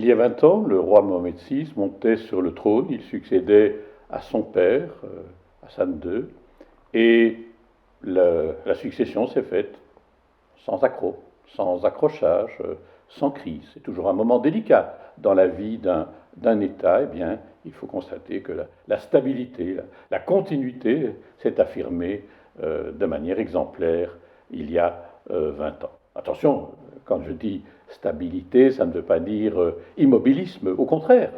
Il y a 20 ans, le roi Mohamed VI montait sur le trône, il succédait à son père, Hassan II, et la succession s'est faite sans accroc, sans accrochage, sans crise. C'est toujours un moment délicat dans la vie d'un État. Eh bien, il faut constater que la stabilité, la continuité s'est affirmée de manière exemplaire il y a 20 ans. Attention, quand je dis stabilité, ça ne veut pas dire immobilisme. Au contraire,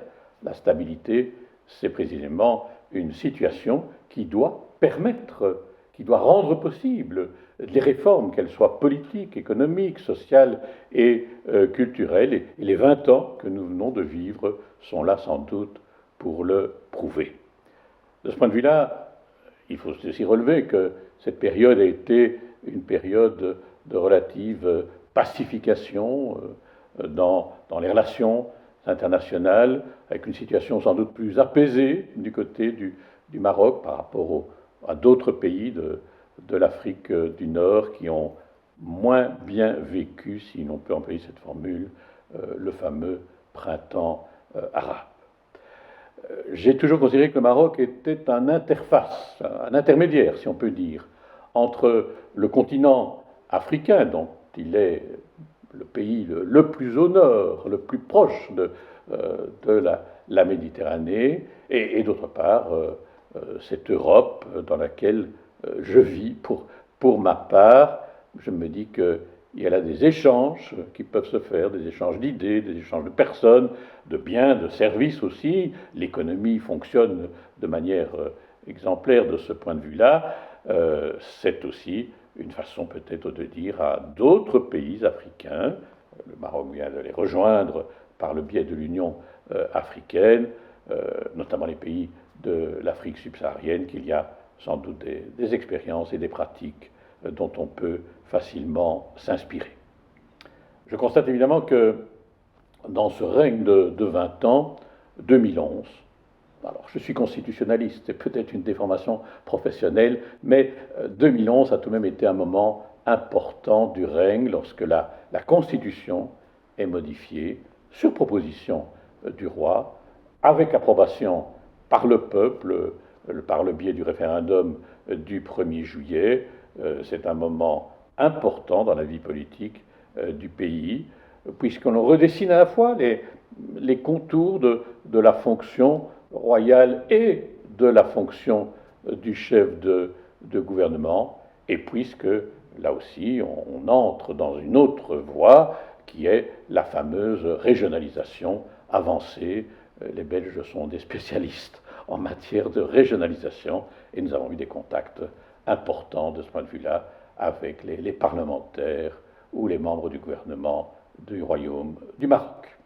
la stabilité, c'est précisément une situation qui doit permettre, qui doit rendre possible les réformes, qu'elles soient politiques, économiques, sociales et culturelles. Et les 20 ans que nous venons de vivre sont là sans doute pour le prouver. De ce point de vue-là, il faut aussi relever que cette période a été une période de relative pacification dans les relations internationales, avec une situation sans doute plus apaisée du côté du Maroc par rapport à d'autres pays de l'Afrique du Nord qui ont moins bien vécu, si l'on peut employer cette formule, le fameux printemps arabe. J'ai toujours considéré que le Maroc était un interface, un intermédiaire, si on peut dire, entre le continent africain, dont il est le pays le plus au nord, le plus proche de la Méditerranée, et d'autre part, cette Europe dans laquelle je vis. Pour ma part, je me dis qu'il y a là des échanges qui peuvent se faire, des échanges d'idées, des échanges de personnes, de biens, de services aussi. L'économie fonctionne de manière exemplaire de ce point de vue-là. C'est aussi une façon peut-être de dire à d'autres pays africains, le Maroc vient de les rejoindre par le biais de l'Union africaine, notamment les pays de l'Afrique subsaharienne, qu'il y a sans doute des expériences et des pratiques dont on peut facilement s'inspirer. Je constate évidemment que dans ce règne de 20 ans, 2011, alors je suis constitutionnaliste, c'est peut-être une déformation professionnelle, mais 2011 a tout de même été un moment important du règne lorsque la Constitution est modifiée sur proposition du roi, avec approbation par le peuple, par le biais du référendum du 1er juillet. C'est un moment important dans la vie politique du pays, puisqu'on redessine à la fois les contours de la fonction royale et de la fonction du chef de gouvernement, et puisque là aussi on entre dans une autre voie qui est la fameuse régionalisation avancée. Les Belges sont des spécialistes en matière de régionalisation et nous avons eu des contacts importants de ce point de vue-là avec les parlementaires ou les membres du gouvernement du Royaume du Maroc.